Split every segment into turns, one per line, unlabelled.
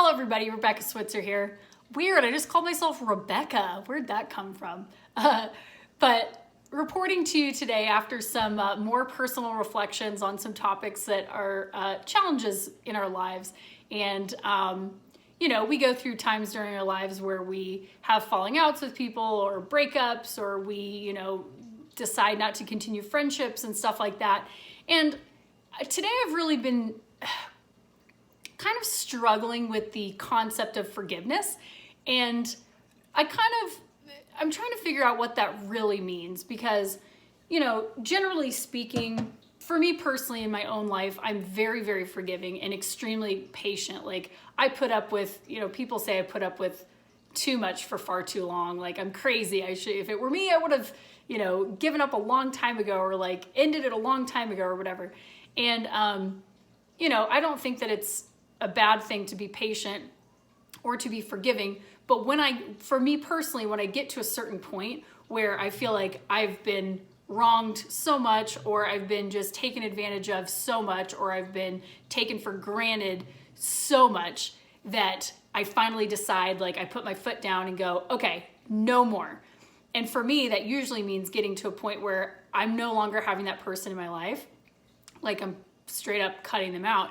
Hello everybody, Rebecca Switzer here. Weird, I just called myself Rebecca. Where'd that come from? But reporting to you today after some more personal reflections on some topics that are challenges in our lives. And you know, we go through times during our lives where we have falling outs with people or breakups, or we, you know, decide not to continue friendships and stuff like that. And today I've really been kind of struggling with the concept of forgiveness. And I'm trying to figure out what that really means because, you know, generally speaking, for me personally in my own life, I'm very, very forgiving and extremely patient. Like I put up with, you know, people say I put up with too much for far too long. Like I'm crazy. If it were me, I would have, you know, given up a long time ago or like ended it a long time ago or whatever. And, you know, I don't think that it's a bad thing to be patient or to be forgiving. But for me personally, when I get to a certain point where I feel like I've been wronged so much, or I've been just taken advantage of so much, or I've been taken for granted so much that I finally decide, like I put my foot down and go, okay, no more. And for me, that usually means getting to a point where I'm no longer having that person in my life. Like I'm straight up cutting them out.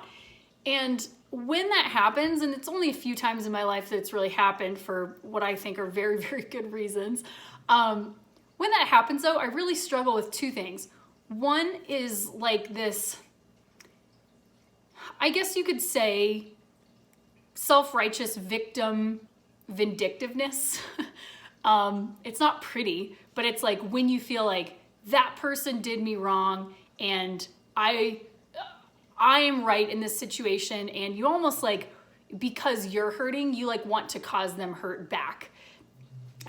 And when that happens, and it's only a few times in my life that it's really happened for what I think are very, very good reasons. When that happens though, I really struggle with two things. One is like this, I guess you could say, self-righteous victim vindictiveness. It's not pretty, but it's like when you feel like that person did me wrong and I am right in this situation, and you almost like, because you're hurting, you like want to cause them hurt back.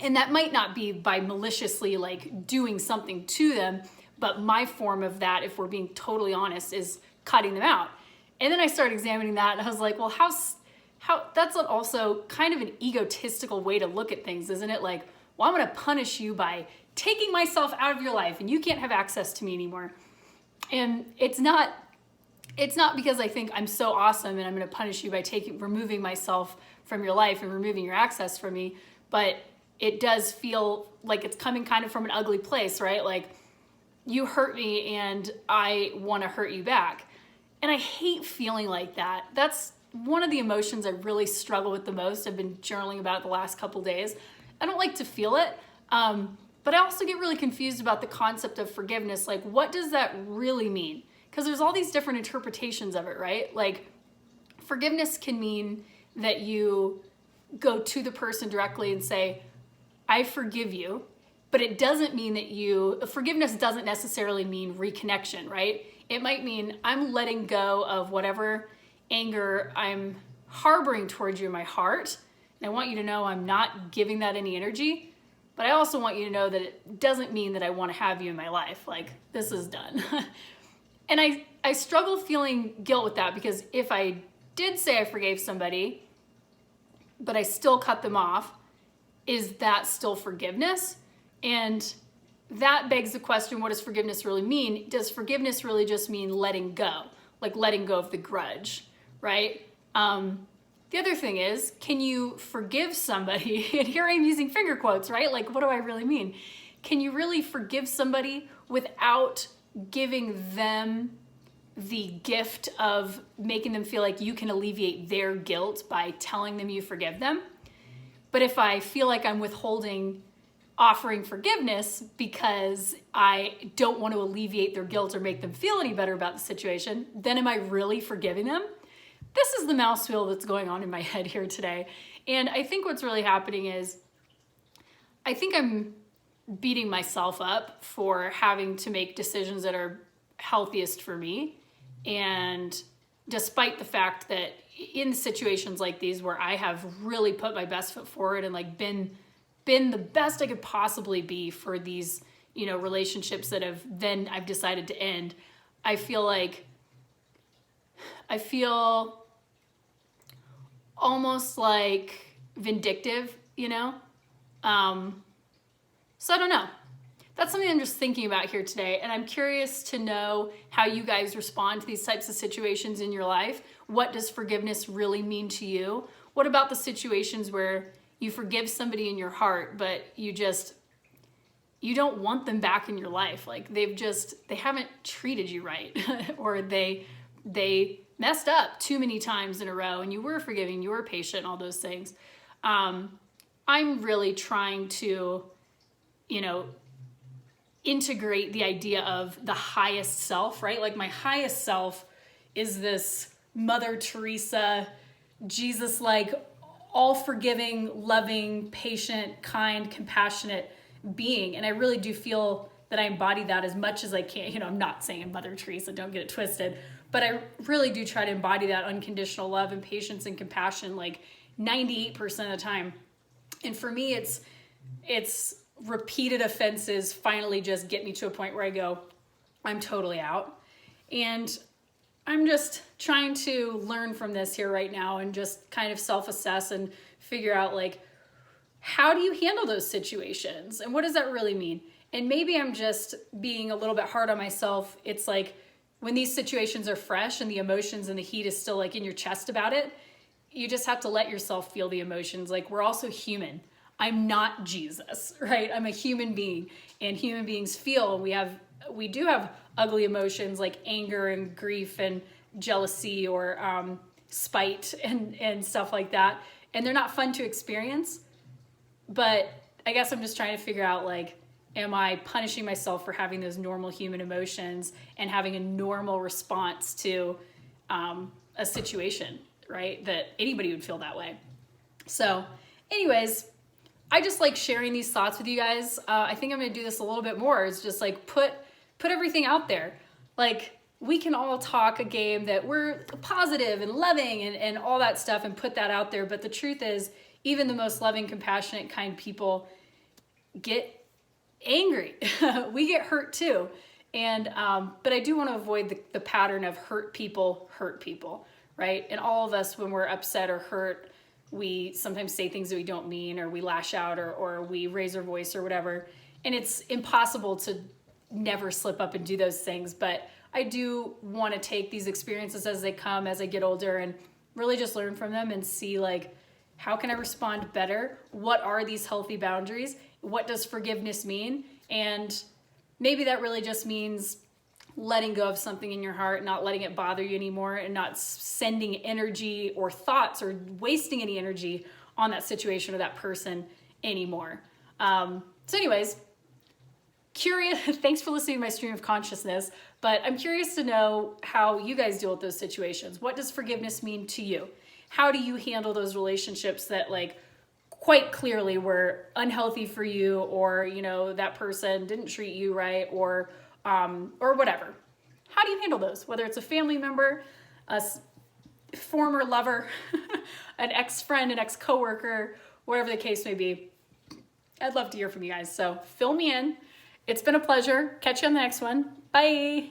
And that might not be by maliciously like doing something to them, but my form of that, if we're being totally honest, is cutting them out. And then I started examining that and I was like, well, how that's also kind of an egotistical way to look at things, isn't it? Like, well, I'm gonna punish you by taking myself out of your life and you can't have access to me anymore. And it's not because I think I'm so awesome and I'm going to punish you by removing myself from your life and removing your access from me, but it does feel like it's coming kind of from an ugly place, right? Like you hurt me and I want to hurt you back. And I hate feeling like that. That's one of the emotions I really struggle with the most. I've been journaling about it the last couple days. I don't like to feel it, but I also get really confused about the concept of forgiveness. Like, what does that really mean? Because there's all these different interpretations of it, right? Like forgiveness can mean that you go to the person directly and say, I forgive you, but it doesn't mean that forgiveness doesn't necessarily mean reconnection, right? It might mean I'm letting go of whatever anger I'm harboring towards you in my heart. And I want you to know I'm not giving that any energy, but I also want you to know that it doesn't mean that I want to have you in my life. Like this is done. And I struggle feeling guilt with that, because if I did say I forgave somebody, but I still cut them off, is that still forgiveness? And that begs the question, what does forgiveness really mean? Does forgiveness really just mean letting go? Like letting go of the grudge, right? The other thing is, can you forgive somebody? And here I'm using finger quotes, right? Like, what do I really mean? Can you really forgive somebody without giving them the gift of making them feel like you can alleviate their guilt by telling them you forgive them? But if I feel like I'm offering forgiveness because I don't want to alleviate their guilt or make them feel any better about the situation, then am I really forgiving them? This is the mouse wheel that's going on in my head here today. And I think what's really happening is, I think I'm beating myself up for having to make decisions that are healthiest for me. And despite the fact that in situations like these where I have really put my best foot forward and like been the best I could possibly be for these, you know, relationships that I've decided to end, I feel almost like vindictive, you know? So I don't know. That's something I'm just thinking about here today, and I'm curious to know how you guys respond to these types of situations in your life. What does forgiveness really mean to you? What about the situations where you forgive somebody in your heart, but you don't want them back in your life? Like they haven't treated you right or they messed up too many times in a row and you were forgiving, you were patient, all those things. I'm really trying to, integrate the idea of the highest self, right? Like my highest self is this Mother Teresa, Jesus-like, all forgiving, loving, patient, kind, compassionate being. And I really do feel that I embody that as much as I can. I'm not saying Mother Teresa, don't get it twisted, but I really do try to embody that unconditional love and patience and compassion like 98% of the time. And for me, it's repeated offenses finally just get me to a point where I go, I'm totally out. And I'm just trying to learn from this here right now and just kind of self-assess and figure out like, how do you handle those situations? And what does that really mean? And maybe I'm just being a little bit hard on myself. It's like when these situations are fresh and the emotions and the heat is still like in your chest about it, you just have to let yourself feel the emotions. Like we're also human. I'm not Jesus, right? I'm a human being and human beings feel. We do have ugly emotions like anger and grief and jealousy or spite and stuff like that. And they're not fun to experience. But I guess I'm just trying to figure out like, am I punishing myself for having those normal human emotions and having a normal response to a situation, right? That anybody would feel that way. So anyways, I just like sharing these thoughts with you guys. I think I'm gonna do this a little bit more. It's just like put everything out there. Like we can all talk a game that we're positive and loving and all that stuff and put that out there. But the truth is, even the most loving, compassionate, kind people get angry. We get hurt too. And but I do want to avoid the pattern of hurt people, right? And all of us, when we're upset or hurt, we sometimes say things that we don't mean, or we lash out, or we raise our voice or whatever. And it's impossible to never slip up and do those things. But I do want to take these experiences as they come, as I get older, and really just learn from them and see like, how can I respond better? What are these healthy boundaries? What does forgiveness mean? And maybe that really just means letting go of something in your heart, not letting it bother you anymore, and not sending energy or thoughts or wasting any energy on that situation or that person anymore. So anyways, curious, thanks for listening to my stream of consciousness, but I'm curious to know how you guys deal with those situations. What does forgiveness mean to you? How do you handle those relationships that like quite clearly were unhealthy for you, or, that person didn't treat you right, or whatever? How do you handle those? Whether it's a family member, a former lover, an ex-friend, an ex-coworker, whatever the case may be. I'd love to hear from you guys. So fill me in. It's been a pleasure. Catch you on the next one. Bye.